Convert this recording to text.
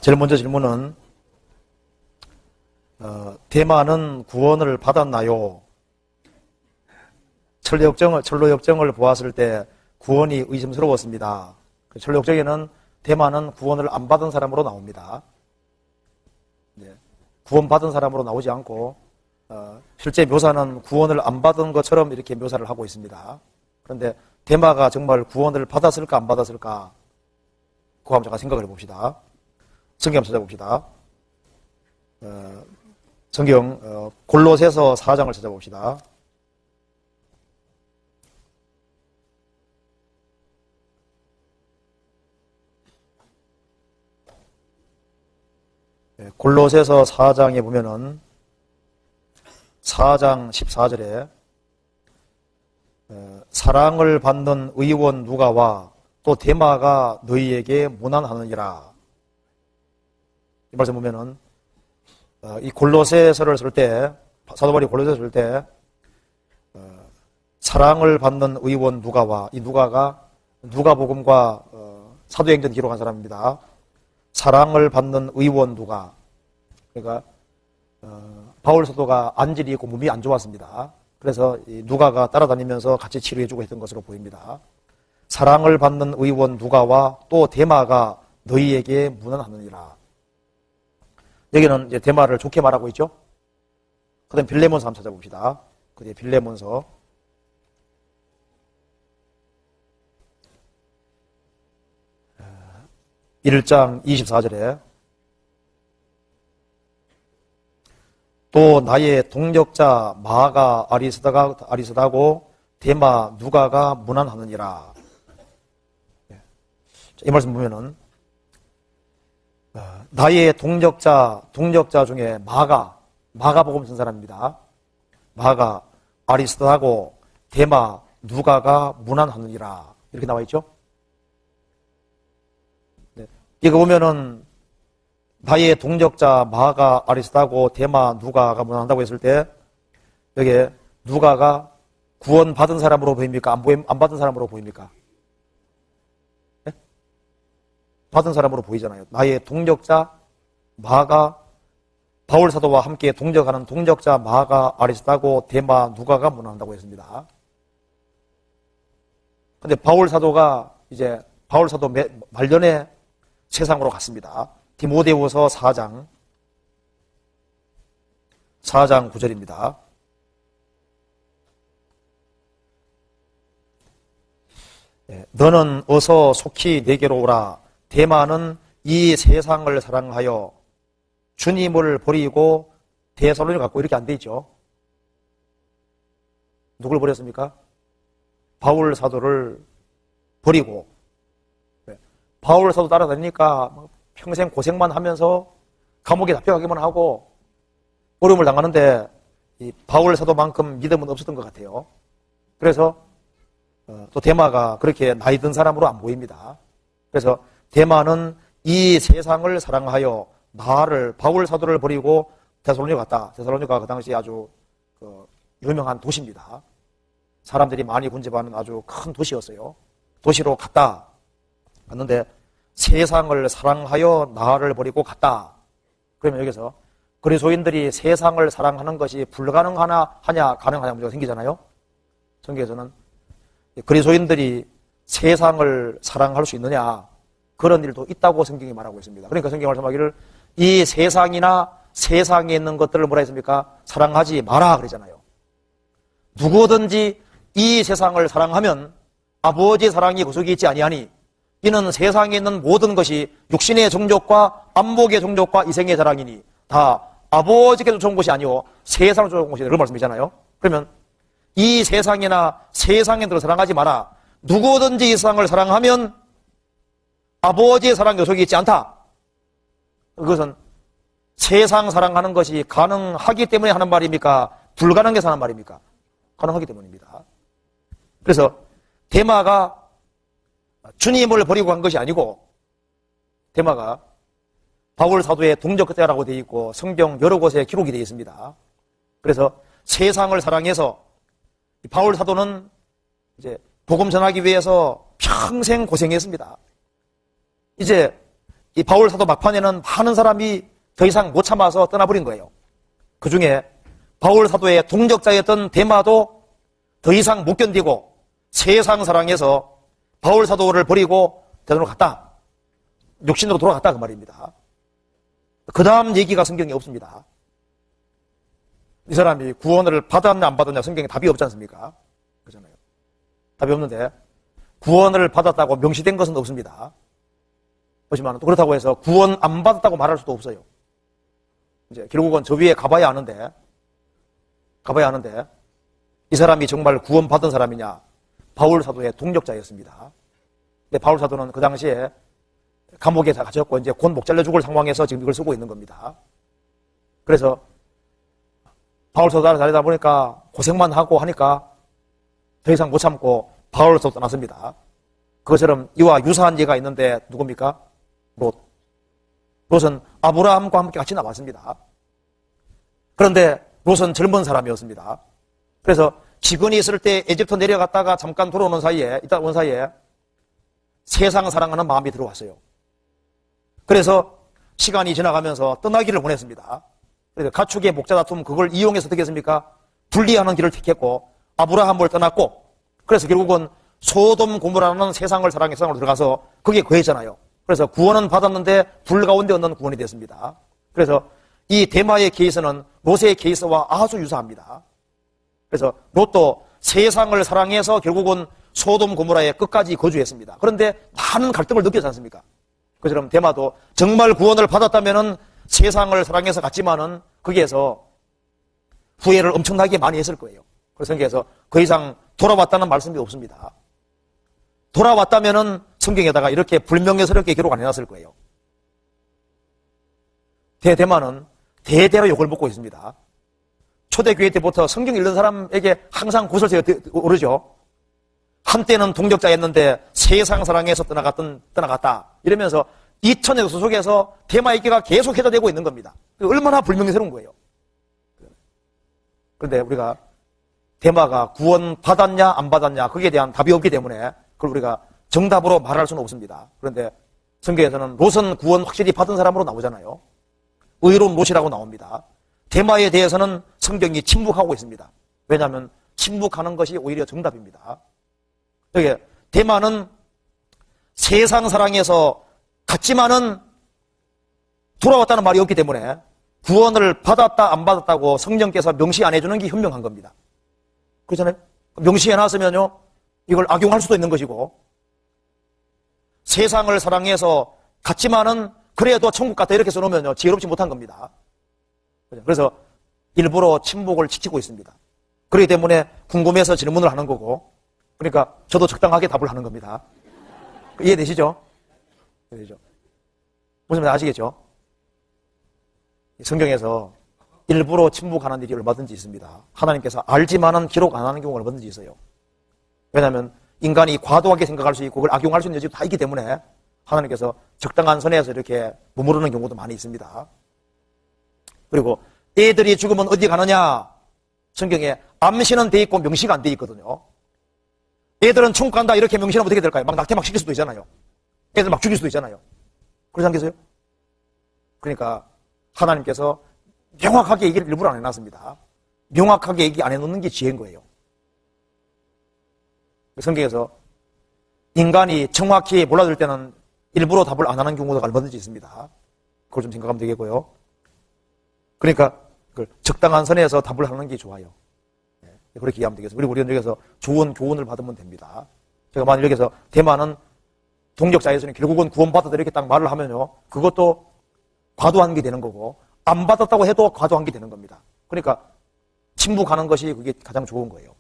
제일 먼저 질문은 대마는 구원을 받았나요? 철로 역정을 보았을 때 구원이 의심스러웠습니다. 철로 역정에는 대마는 구원을 안 받은 사람으로 나옵니다. 구원 받은 사람으로 나오지 않고 실제 묘사는 구원을 안 받은 것처럼 이렇게 묘사를 하고 있습니다. 그런데 대마가 정말 구원을 받았을까 안 받았을까? 그거 한번 잠깐 생각을 해봅시다. 성경 한번 찾아봅시다. 성경 골로새서 4장을 찾아봅시다. 골로새서 4장에 보면은 4장 14절에 사랑을 받는 의원 누가와 또 데마가 너희에게 무난하느니라. 이 말씀 보면은 이 골로새서를 쓸 때, 사도 바울이 골로새서를 쓸 때 사랑을 받는 의원 누가와, 이 누가가 누가복음과 사도행전 기록한 사람입니다. 사랑을 받는 의원 누가, 그러니까 바울 사도가 안질이 있고 몸이 안 좋았습니다. 그래서 이 누가가 따라다니면서 같이 치료해주고 했던 것으로 보입니다. 사랑을 받는 의원 누가와 또 데마가 너희에게 무난하느니라. 여기는 이제 데마를 좋게 말하고 있죠. 그 다음 빌레몬서 한번 찾아봅시다. 그 뒤에 빌레몬서 1장 24절에 또 나의 동력자 마가 아리스다고 데마 누가가 무난하느니라. 이 말씀 보면은 나의 동력자 중에 마가복음 쓴 사람입니다. 마가 아리스다고 데마 누가가 무난하느니라. 이렇게 나와 있죠. 이거 보면은 나의 동력자 마가 아리스다고 데마 누가가 무난한다고 했을 때 여기에 누가가 구원 받은 사람으로 보입니까? 안 받은 사람으로 보입니까? 네? 받은 사람으로 보이잖아요. 나의 동력자 마가 바울 사도와 함께 동력하는 동력자 마가 아리스다고 데마 누가가 무난한다고 했습니다. 근데 바울 사도 말년에 세상으로 갔습니다. 디모데후서 4장 9절입니다. 너는 어서 속히 내게로 오라. 데마는 이 세상을 사랑하여 주님을 버리고 데살로니가 갖고 이렇게 안 돼 있죠. 누굴 버렸습니까? 바울 사도를 버리고 바울 사도 따라다니니까 평생 고생만 하면서 감옥에 잡혀가기만 하고 어려움을 당하는데 이 바울 사도만큼 믿음은 없었던 것 같아요. 그래서 또 데마가 그렇게 나이 든 사람으로 안 보입니다. 그래서 데마는 이 세상을 사랑하여 나를 바울 사도를 버리고 데살로니가 갔다. 데살로니가 그 당시 아주 유명한 도시입니다. 사람들이 많이 군집하는 아주 큰 도시였어요. 도시로 갔다. 갔는데 세상을 사랑하여 나를 버리고 갔다. 그러면 여기서 그리스도인들이 세상을 사랑하는 것이 불가능하냐 가능하냐 문제가 생기잖아요. 성경에서는 그리스도인들이 세상을 사랑할 수 있느냐 그런 일도 있다고 성경이 말하고 있습니다. 그러니까 성경이 말씀하기를 이 세상이나 세상에 있는 것들을 뭐라 했습니까? 사랑하지 마라 그러잖아요. 누구든지 이 세상을 사랑하면 아버지의 사랑이 그 속에 있지 아니하니 이는 세상에 있는 모든 것이 육신의 종족과 안목의 종족과 이생의 자랑이니 다 아버지께서 좋은 것이 아니오 세상을 좋은 것이다. 그런 말씀이잖아요. 그러면 이 세상이나 세상인들을 사랑하지 마라. 누구든지 이 세상을 사랑하면 아버지의 사랑이 그 속에 있지 않다. 그것은 세상 사랑하는 것이 가능하기 때문에 하는 말입니까? 불가능해서 하는 말입니까? 가능하기 때문입니다. 그래서 데마가 주님을 버리고 간 것이 아니고 데마가 바울 사도의 동역자라고 되어 있고 성경 여러 곳에 기록이 되어 있습니다. 그래서 세상을 사랑해서 바울 사도는 이제 복음 전하기 위해서 평생 고생했습니다. 이제 이 바울 사도 막판에는 많은 사람이 더 이상 못 참아서 떠나버린 거예요. 그 중에 바울 사도의 동역자였던 데마도 더 이상 못 견디고 세상 사랑에서 바울 사도를 버리고 대전으로 갔다. 육신으로 돌아갔다 그 말입니다. 그 다음 얘기가 성경에 없습니다. 이 사람이 구원을 받았냐 안 받았냐 성경에 답이 없지 않습니까? 그렇잖아요. 답이 없는데 구원을 받았다고 명시된 것은 없습니다. 보시면 또 그렇다고 해서 구원 안 받았다고 말할 수도 없어요. 이제 결국은 저 위에 가봐야 아는데 이 사람이 정말 구원 받은 사람이냐? 바울 사도의 동역자였습니다. 근데 바울 사도는 그 당시에 감옥에 갇혔고 이제 곧 목 잘려 죽을 상황에서 지금 이걸 쓰고 있는 겁니다. 그래서 바울 사도 다니다 보니까 고생만 하고 하니까 더 이상 못 참고 바울 사도 떠났습니다. 그것처럼 이와 유사한 예가 있는데 누굽니까? 롯은 아브라함과 함께 같이 나왔습니다. 그런데 롯은 젊은 사람이었습니다. 그래서 기근이 있을 때 에집트 내려갔다가 잠깐 돌아오는 사이에 세상 사랑하는 마음이 들어왔어요. 그래서 시간이 지나가면서 떠나기를 원했습니다. 그래서 가축의 목자 다툼 그걸 이용해서 어떻게 했습니까? 분리하는 길을 택했고 아브라함을 떠났고 그래서 결국은 소돔 고모라는 세상을 사랑의 세상으로 들어가서 거기에 거했잖아요. 그래서 구원은 받았는데 불 가운데 얻는 구원이 됐습니다. 그래서 이 데마의 케이스는 롯의 케이스와 아주 유사합니다. 그래서 롯도 세상을 사랑해서 결국은 소돔 고모라에 끝까지 거주했습니다. 그런데 많은 갈등을 느꼈지 않습니까? 그처럼 데마도 정말 구원을 받았다면은 세상을 사랑해서 갔지만은 거기에서 후회를 엄청나게 많이 했을 거예요. 그래서 성경에서 더 이상 돌아왔다는 말씀이 없습니다. 돌아왔다면은 성경에다가 이렇게 불명예스럽게 기록 안 해놨을 거예요. 데마는 대대로 욕을 먹고 있습니다. 초대교회 때부터 성경 읽는 사람에게 항상 고설세가 오르죠. 한때는 동역자였는데 세상 사랑에서 떠나갔다. 이러면서 2000년 속에서 데마의 얘기가 계속 회자되고 있는 겁니다. 얼마나 불명예스러운 거예요. 그런데 우리가 데마가 구원 받았냐 안 받았냐 거기에 대한 답이 없기 때문에 그걸 우리가 정답으로 말할 수는 없습니다. 그런데 성경에서는 롯은 구원 확실히 받은 사람으로 나오잖아요. 의로운 롯이라고 나옵니다. 데마에 대해서는 성경이 침묵하고 있습니다. 왜냐하면 침묵하는 것이 오히려 정답입니다. 여기 데마는 세상 사랑에서 갔지만은 돌아왔다는 말이 없기 때문에 구원을 받았다 안 받았다고 성령께서 명시 안 해주는 게 현명한 겁니다. 그렇잖아요. 명시해놨으면요 이걸 악용할 수도 있는 것이고 세상을 사랑해서 갔지만은 그래도 천국 갔다 이렇게 써놓으면요 지혜롭지 못한 겁니다. 그래서 일부러 침묵을 지키고 있습니다. 그렇기 때문에 궁금해서 질문을 하는 거고 그러니까 저도 적당하게 답을 하는 겁니다. 이해되시죠? 이해되죠? 무슨 말인지 아시겠죠? 성경에서 일부러 침묵하는 일이 얼마든지 있습니다. 하나님께서 알지만은 기록 안 하는 경우가 얼마든지 있어요. 왜냐하면 인간이 과도하게 생각할 수 있고 그걸 악용할 수 있는 여지도 다 있기 때문에 하나님께서 적당한 선에서 이렇게 머무르는 경우도 많이 있습니다. 그리고 애들이 죽으면 어디 가느냐? 성경에 암시는 돼 있고 명시가 안 돼 있거든요. 애들은 천국 간다 이렇게 명시하면 어떻게 될까요? 막 낙태 막 시킬 수도 있잖아요. 애들 막 죽일 수도 있잖아요. 그렇지 않겠어요? 그러니까 하나님께서 명확하게 얘기를 일부러 안 해놨습니다. 명확하게 얘기 안 해놓는 게 지혜인 거예요. 성경에서 인간이 정확히 몰라줄 때는 일부러 답을 안 하는 경우가 얼마든지 있습니다. 그걸 좀 생각하면 되겠고요. 그러니까 적당한 선에서 답을 하는 게 좋아요. 그렇게 이해하면 되겠어요. 그리고 우리는 여기서 좋은 교훈을 받으면 됩니다. 제가 만약 여기서 대만은 동역자에서는 결국은 구원받았다 이렇게 딱 말을 하면요. 그것도 과도한 게 되는 거고 안 받았다고 해도 과도한 게 되는 겁니다. 그러니까 침묵하는 것이 그게 가장 좋은 거예요.